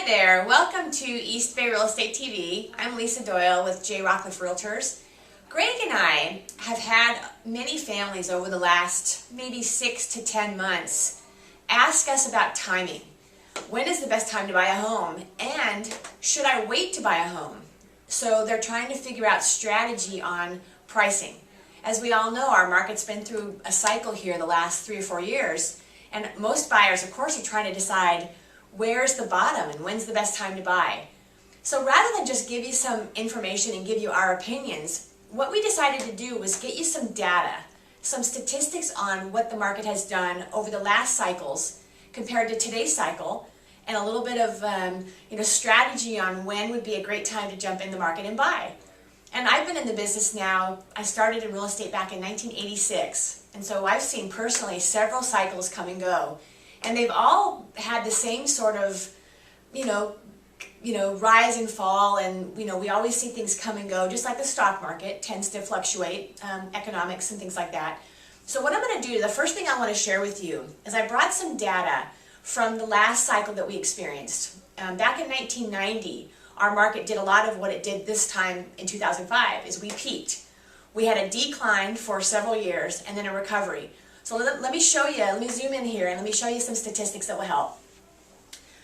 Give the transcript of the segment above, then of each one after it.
Hi there, welcome to East Bay Real Estate TV. I'm Lisa Doyle with J.Rockcliff Realtors. Greg and I have had many families over the last maybe 6 to 10 months ask us about timing. When is the best time to buy a home? And should I wait to buy a home? So they're trying to figure out strategy on pricing. As we all know, our market's been through a cycle here the last 3 or 4 years, and most buyers, of course, are trying to decide where's the bottom and when's the best time to buy. So rather than just give you some information and give you our opinions, what we decided to do was get you some data, some statistics on what the market has done over the last cycles compared to today's cycle, and a little bit of strategy on when would be a great time to jump in the market and buy. And I've been in the business now, I started in real estate back in 1986, and so I've seen personally several cycles come and go. And they've all had the same sort of, rise and fall, and we always see things come and go, just like the stock market tends to fluctuate, economics and things like that. So what I'm going to do, the first thing I want to share with you is I brought some data from the last cycle that we experienced. Back in 1990, our market did a lot of what it did this time in 2005, is we peaked. We had a decline for several years and then a recovery. So let me show you, let me zoom in here and let me show you some statistics that will help.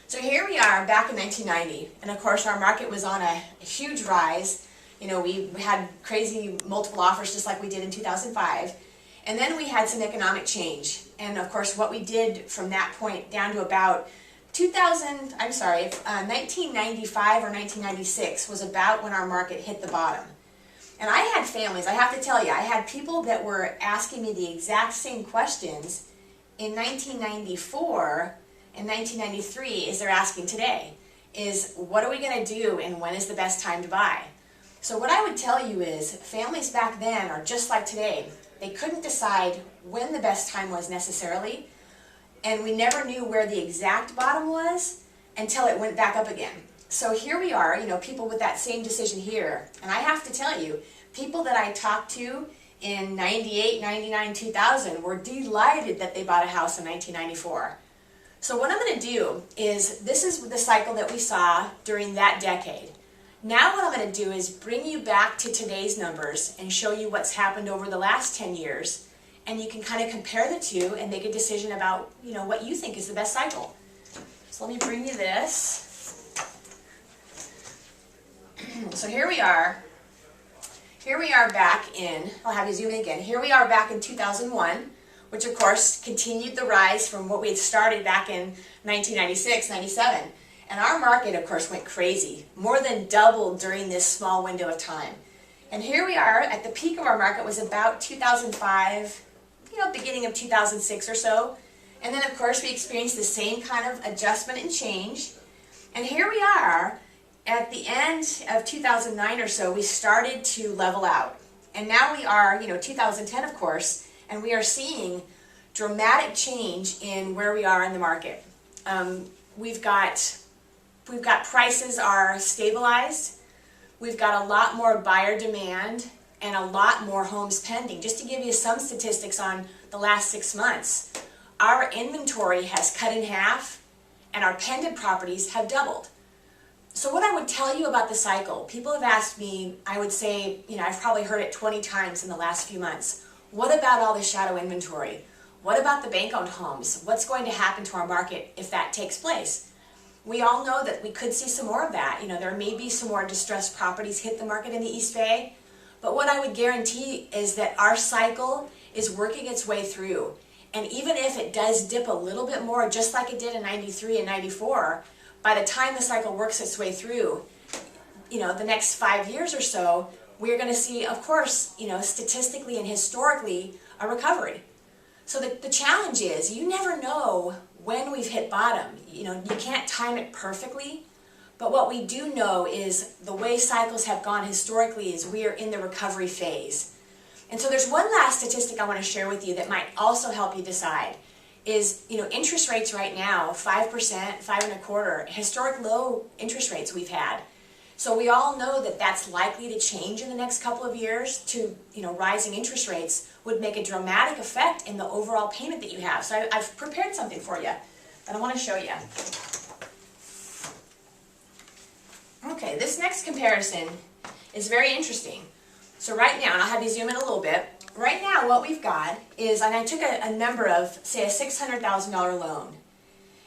So here we are back in 1990, and of course our market was on a huge rise. We had crazy multiple offers just like we did in 2005. And then we had some economic change. And of course what we did from that point down to about 1995 or 1996 was about when our market hit the bottom. And I had families, I have to tell you, I had people that were asking me the exact same questions in 1994 and 1993 as they're asking today, is what are we going to do and when is the best time to buy? So what I would tell you is families back then are just like today. They couldn't decide when the best time was necessarily, and we never knew where the exact bottom was until it went back up again. So here we are, people with that same decision here. And I have to tell you, people that I talked to in 98, 99, 2000 were delighted that they bought a house in 1994. So what I'm going to do is, this is the cycle that we saw during that decade. Now what I'm going to do is bring you back to today's numbers and show you what's happened over the last 10 years. And you can kind of compare the two and make a decision about, what you think is the best cycle. So let me bring you this. So here we are back in, I'll have you zoom in again, here we are back in 2001, which of course continued the rise from what we had started back in 1996, 97. And our market of course went crazy, more than doubled during this small window of time. And here we are at the peak of our market was about 2005, beginning of 2006 or so. And then of course we experienced the same kind of adjustment and change. And here we are. At the end of 2009 or so, we started to level out. And now we are, 2010 of course, and we are seeing dramatic change in where we are in the market. We've got prices are stabilized. We've got a lot more buyer demand and a lot more homes pending. Just to give you some statistics on the last 6 months, our inventory has cut in half and our pending properties have doubled. So what I would tell you about the cycle, people have asked me, I would say, I've probably heard it 20 times in the last few months. What about all the shadow inventory? What about the bank-owned homes? What's going to happen to our market if that takes place? We all know that we could see some more of that. There may be some more distressed properties hit the market in the East Bay. But what I would guarantee is that our cycle is working its way through. And even if it does dip a little bit more, just like it did in 93 and 94, by the time the cycle works its way through, the next 5 years or so, we're going to see, of course, statistically and historically, a recovery. So the challenge is, you never know when we've hit bottom. You can't time it perfectly, but what we do know is the way cycles have gone historically is we are in the recovery phase. And so there's one last statistic I want to share with you that might also help you decide. Is, interest rates right now, 5%, 5.25%, historic low interest rates we've had. So we all know that that's likely to change in the next couple of years to, rising interest rates would make a dramatic effect in the overall payment that you have. So I've prepared something for you that I want to show you. this next comparison is very interesting. So right now, and I'll have you zoom in a little bit, right now what we've got is, and I took a number of, say a $600,000 loan.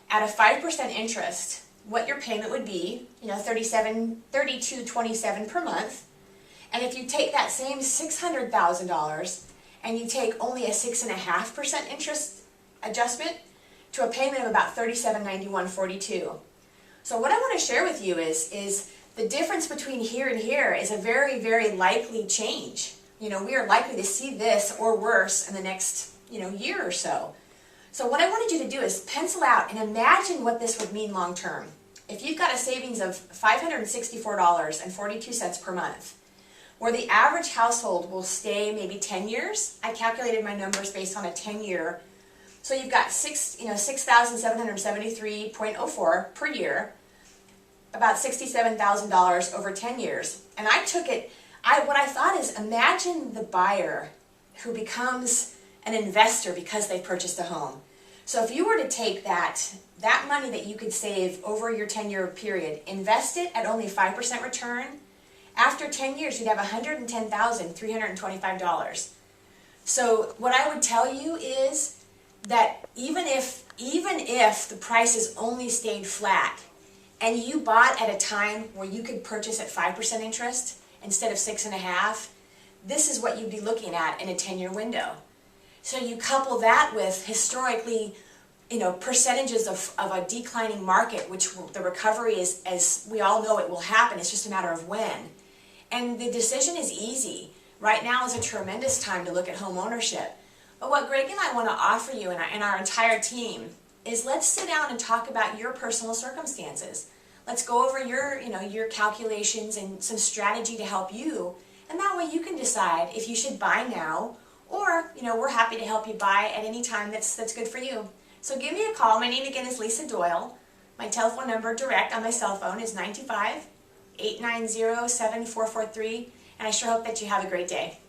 At a 5% interest, what your payment would be, $32.27 per month. And if you take that same $600,000 and you take only a 6.5% interest adjustment to a payment of about $37.91.42. So what I want to share with you is the difference between here and here is a very, very likely change. We are likely to see this or worse in the next, year or so. So what I wanted you to do is pencil out and imagine what this would mean long term. If you've got a savings of $564.42 per month, where the average household will stay maybe 10 years, I calculated my numbers based on a 10-year. So you've got $6,773.04 per year, about $67,000 over 10 years. And I took it, what I thought is, imagine the buyer who becomes an investor because they purchased a home. So if you were to take that money that you could save over your 10-year period, invest it at only 5% return, after 10 years you'd have $110,325. So what I would tell you is that even if the prices only stayed flat and you bought at a time where you could purchase at 5% interest instead of 6.5%, this is what you'd be looking at in a 10-year window. So you couple that with historically, percentages of a declining market, which the recovery is, as we all know, it will happen. It's just a matter of when. And the decision is easy. Right now is a tremendous time to look at home ownership. But what Greg and I want to offer you and our entire team is, let's sit down and talk about your personal circumstances. Let's go over your calculations and some strategy to help you. And that way you can decide if you should buy now, or, we're happy to help you buy at any time that's good for you. So give me a call. My name again is Lisa Doyle. My telephone number direct on my cell phone is 925-890-7443. And I sure hope that you have a great day.